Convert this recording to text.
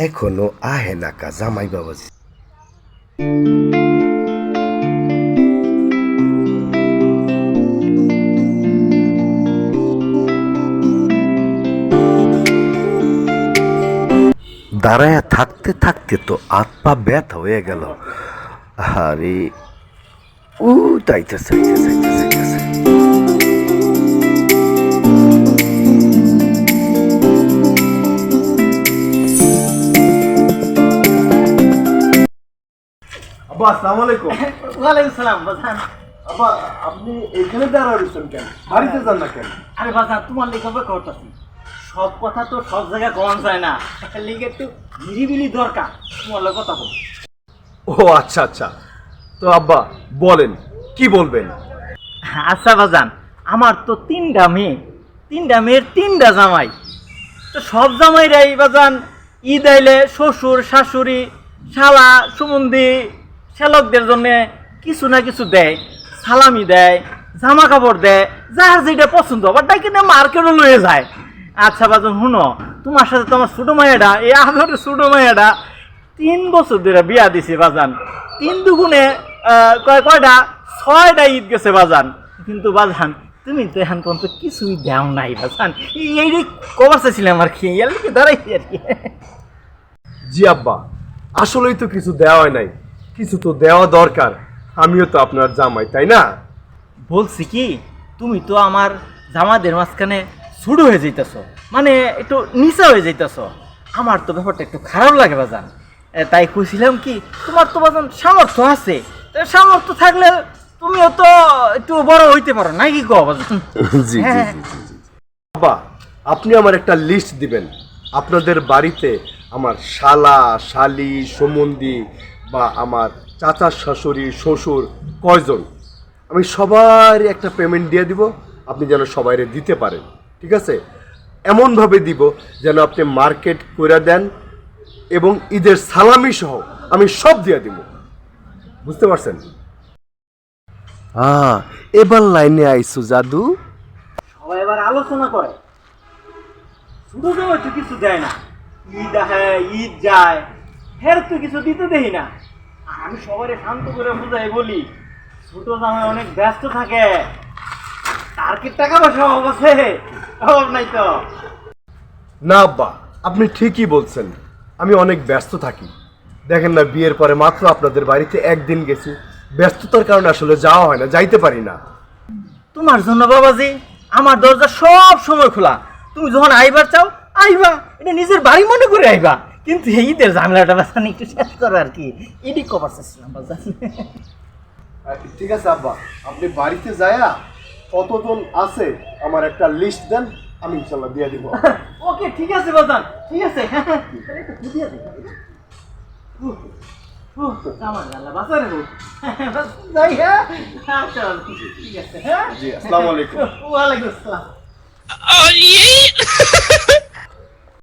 এখনো আহে না কা জামাই বাবাজি। দাঁড়ায় থাকতে থাকতে তো হাত পা ব্যথা হয়ে গেল। আরে ও যাইতেছে যাইতেছে যাইতেছে। আব্বা আসসালামু আলাইকুম। ওয়ালাইকুম সালাম বাজান। আব্বা আপনি এখানে দাঁড়া রয়েছেন কেন? বাড়িতে যান না কেন? আরে বাজান তোমার লেখা করতেছি, সব কথা তো সব জায়গায় কমন যায় না, লিখে একটু নিরিবিলি দরকার, তোমার লোক কথা বল। ও আচ্ছা আচ্ছা, তো আব্বা বলেন কি বলবেন? আচ্ছা বাজান, আমার তো তিনটা মেয়ের তিনটা জামাই, তো সব জামাইরাই বাজান ঈদ আইলে শ্বশুর শাশুড়ি শালা সুমন্দি শ্যালকদের জন্য কিছু না কিছু দেয়, সালামি দেয়, জামা কাপড় দেয়, যার যেটা পছন্দ আবার ডাইকে না মার্কেটও লয়ে যায়। আচ্ছা বাজান শুনো, তোমার সাথে তোমার ছোটো মাইয়াটা, এই আগের ছোটো মাইয়াটা 3 বছর ধরে বিয়া দিছে বাজান, 3 দুগুণে কয়টা 6টা ঈদ গেছে বাজান, কিন্তু বাজান তুমি তো এখন পর্যন্ত কিছুই দেও নাই বাজান, এই কবার চাইছিলাম আর কি, এর লিখে দাঁড়াইছি আর কি। জি আব্বা, আসলেই তো কিছু দেওয়া হয় নাই, কিছু তো দেওয়া দরকার, আমিও তো আপনার জামাই তাই না? বলছি কি, তুমি তো আমার জামাদের মাঝখানে ছোট হয়ে যাইতেছ, মানে একটু নিচা হয়ে যাইতেছ, আমার তো ব্যাপারটা একটু খারাপ লাগে বাজান। তাই কইছিলাম কি, তোমার তো বাজান সামর্থ্য আছে, সামর্থ্য থাকলে তুমিও তো একটু বড় হইতে পারো নাকি কো বাজান? জি জি জি জি। আব্বা আপনি আমার একটা লিস্ট দিবেন, আপনাদের বাড়িতে আমার শালা শালি সম্বন্ধী বা আমার চাচার শাশুড়ি শ্বশুর কয়জন, আমি সবার একটা পেমেন্ট দিয়ে দিব, আপনি যেন সবাইরে দিতে পারেন, ঠিক আছে? এমনভাবে দিব যেন আপনি মার্কেট করে দেন এবং ঈদের সালামি সহ আমি সব দিয়ে দিব, বুঝতে পারছেন? এবার লাইনে আইসু জাদু। সবাই এবার আলোচনা করে, ছোট জামাই তো কিছু দেয় না, ঈদ আহে ঈদ যায়, ফের তো কিছু দিতে দেই না। আমি সবাই শান্ত করে বুঝাই বলি, ছোট জামাই অনেক ব্যস্ত থাকে, তার কি টাকা পয়সা অভাব আছে? অভাব নাই তো। না আব্বা, আপনি ঠিকই বলছেন, আমি অনেক ব্যস্ত থাকি, দেখেন না বিয়ের পরে মাত্র আপনাদের বাড়িতে একদিন গেছি, ব্যস্ততার কারণে আসলে যাওয়া হয় না, যাইতে পারি না। তোমার জন্য বাবাজি আমার দরজা সব সময় খোলা, তুমি যখন আইবার চাও আইবা, এটা নিজের বাড়ি মনে করে আইবা, কিন্তু এই ঈদের ঝামেলাটা বাসান একটু শেষ করো আর কি, এটি কভার চাচ্ছিলাম বাজান। ঠিক আছে আব্বা, আপনি বাড়িতে যায়া কতজন আছে আমার একটা লিস্ট দেন, আমি ইনশাল্লাহ দিয়ে দিব। ওকে ঠিক আছে বাজান, ঠিক আছে। জি আসসালামু আলাইকুম। ওয়ালাইকুম আসসালাম।